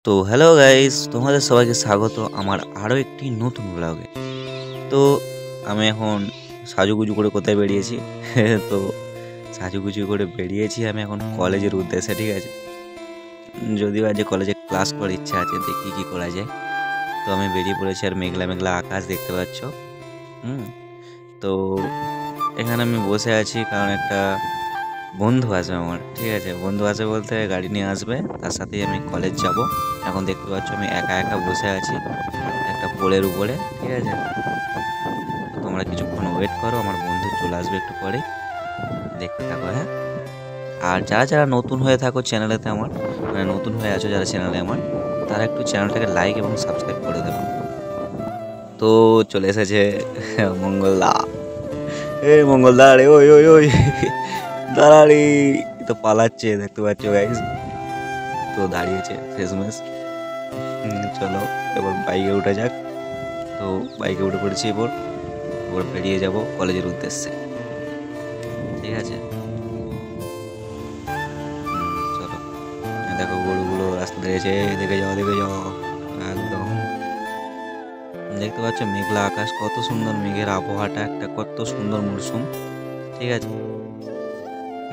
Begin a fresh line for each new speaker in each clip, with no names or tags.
তো hello guys, তোমাদের সবাইকে স্বাগত আমার আরও একটি নতুন ব্লগে। তো আমি এখন সাজুগুজু করে কোথায় বেরিয়েছি তো সাজুগুজু করে বেরিয়েছি আমি এখন কলেজের উদ্দেশ্যে, ঠিক আছে। যদিও আজ কলেজে ক্লাস করার ইচ্ছা আছে, দেখি কি করা যায়। তো আমি বেরিয়ে পড়েছি, আর মেঘলা মেঘলা আকাশ দেখতে পাচ্ছ। তো এখানে আমি বসে আছি কারণ একটা বন্ধু আসবে আমার, ঠিক আছে। বন্ধু আসবে বলতে গাড়ি নিয়ে আসবে, তার সাথেই আমি কলেজ যাব। এখন দেখতে পাচ্ছ আমি একা একা বসে আছি একটা পোলের উপরে, ঠিক আছে। তো তোমরা কিছুক্ষণ ওয়েট করো, আমার বন্ধু চলে আসবে একটু পরে, দেখতে থাকো, হ্যাঁ। আর যারা যারা নতুন হয়ে থাকো চ্যানেলেতে আমার, মানে নতুন হয়ে আছো যারা চ্যানেলে আমার, তারা একটু চ্যানেলটাকে লাইক এবং সাবস্ক্রাইব করে দেবে। তো চলে এসেছে মঙ্গলদা। মঙ্গলদা রে, ওই ওই ওই দাঁড়ালি, তো পালাচ্ছে দেখতে পাচ্ছ গাইস। তো দাঁড়িয়েছে শেষমেশ। চলো এবার বাইকে উঠে যাক। তো বাইকে উঠে পড়েছি, এবার বেরিয়ে যাব কলেজের উদ্দেশ্যে, ঠিক আছে। চলো, দেখো গরুগুলো রাস্তা দিয়েছে, দেখে যাও দেখে যাও। একদম দেখতে পাচ্ছ মেঘলা আকাশ, কত সুন্দর মেঘের আবহাওয়াটা, একটা কত সুন্দর মরশুম, ঠিক আছে।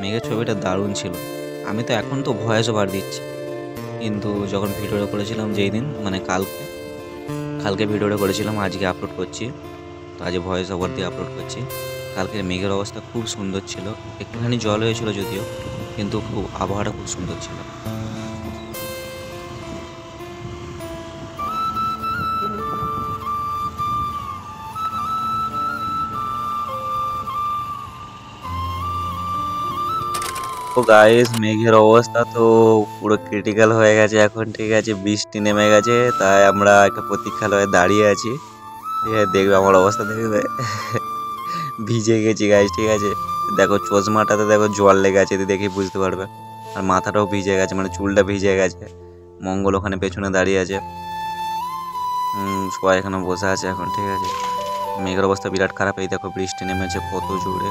মেঘের ছবিটা দারুণ ছিল। আমি তো এখন তো ভয়েস ওভার দিচ্ছি, কিন্তু যখন ভিডিওটা করেছিলাম যেই দিন, মানে কালকে ভিডিওটা করেছিলাম, আজকে আপলোড করছি। তো আজ ভয়েস ওভার দিয়ে আপলোড করছি। কালকের মেঘের অবস্থা খুব সুন্দর ছিল, একটুখানি জল হয়েছিল যদিও, কিন্তু খুব আবহাওয়াটা খুব সুন্দর ছিল। তো গাইস, মেঘের অবস্থা তো পুরো ক্রিটিক্যাল হয়ে গেছে এখন, ঠিক আছে। বৃষ্টি নেমে গেছে, তাই আমরা একটা প্রতীক্ষালয়ে দাঁড়িয়ে আছি, ঠিক আছে। দেখবে আমার অবস্থা, দেখবে ভিজে গেছি গাইস, ঠিক আছে। দেখো চশমাটাতে দেখো জল লেগে আছে, দেখে বুঝতে পারবে। আর মাথাটাও ভিজে গেছে, মানে চুলটা ভিজে গেছে। মঙ্গল ওখানে পেছনে দাঁড়িয়ে আছে। সবাই এখানে বসে আছে এখন, ঠিক আছে। মেঘের অবস্থা বিরাট খারাপ। এই দেখো বৃষ্টি নেমেছে কত জোরে।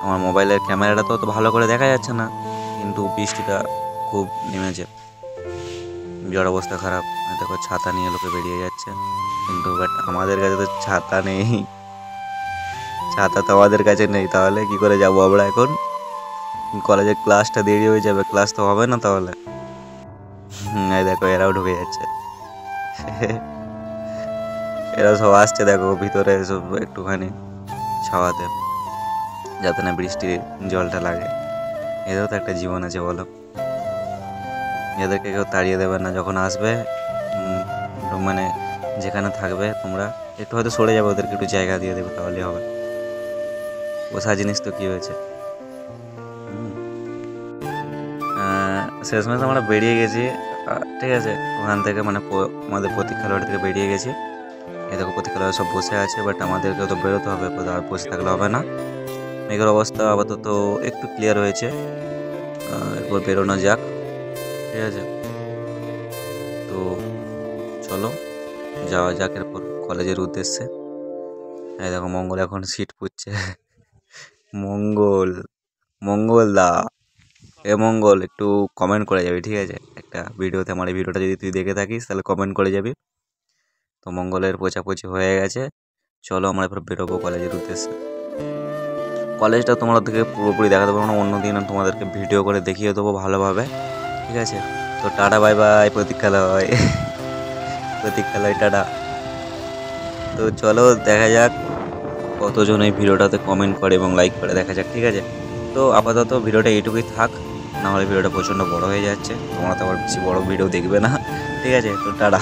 আমার মোবাইলের ক্যামেরাটা তো অত ভালো করে দেখা যাচ্ছে না, কিন্তু বৃষ্টিটা খুব নেমেছে, বিরাট অবস্থা খারাপ। দেখো ছাতা নিয়ে লোকে বেরিয়ে যাচ্ছে, কিন্তু বাট আমাদের কাছে তো ছাতা নেই। ছাতা তো আমাদের কাছে নেই, তাহলে কি করে যাবো আমরা এখন? কলেজের ক্লাসটা দেরি হয়ে যাবে, ক্লাস তো হবে না তাহলে। এই দেখো এরাও ঢুকে যাচ্ছে এরা সব আসছে দেখো ভিতরে, সব একটুখানি ছাওয়াতে, যাতে না বৃষ্টির জলটা লাগে। এদেরও তো একটা জীবন আছে, বলো। এদেরকে কেউ তাড়িয়ে দেবে না যখন আসবে। মানে যেখানে থাকবে তোমরা একটু হয়তো সরে যাবে, ওদেরকে একটু জায়গা দিয়ে দেবে, তাহলে হবে। পোষা জিনিস তো কী হয়েছে। শেষমেশ আমরা বেরিয়ে গেছি, ঠিক আছে। ওখান থেকে মানে আমাদের প্রতীক্ষালয় থেকে বেরিয়ে গেছি। এ দেখো প্রতীক্ষালয়ে সব বসে আছে, বাট আমাদেরকেও তো বেরোতে হবে, আর বসে থাকলে হবে না। মেঘের অবস্থা আপাতত একটু ক্লিয়ার হয়েছে, এরপর বেরোনো যাক, ঠিক আছে। তো চলো যাওয়া যাক এরপর কলেজের উদ্দেশ্যে। এই দেখো মঙ্গল এখন সিট পুচ্ছে মঙ্গল, মঙ্গল দা, এ মঙ্গল একটু কমেন্ট করে যাবি, ঠিক আছে। একটা ভিডিওতে, আমার এই ভিডিওটা যদি তুই দেখে থাকিস তাহলে কমেন্ট করে যাবি। তো মঙ্গলের পোছাপুছি হয়ে গেছে, চলো আমরা এবার বেরোবো কলেজের উদ্দেশ্যে। কলেজটা তোমাদেরকে পুরোপুরি দেখাতে পারবো না, অন্যদিন তোমাদেরকে ভিডিও করে দেখিয়ে দেবো ভালোভাবে, ঠিক আছে। তো টাটা বাই বাই প্রতীক্ষালয় প্রতীক্ষালয় টাটা। তো চলো দেখা যাক কতজন এই ভিডিওটাতে কমেন্ট করে এবং লাইক করে, দেখা যাক, ঠিক আছে। তো আপাতত ভিডিওটা এইটুকুই থাক, নাহলে ভিডিওটা প্রচণ্ড বড় হয়ে যাচ্ছে, তোমরা তো আবার বেশি বড় ভিডিও দেখবে না, ঠিক আছে। তো টাটা।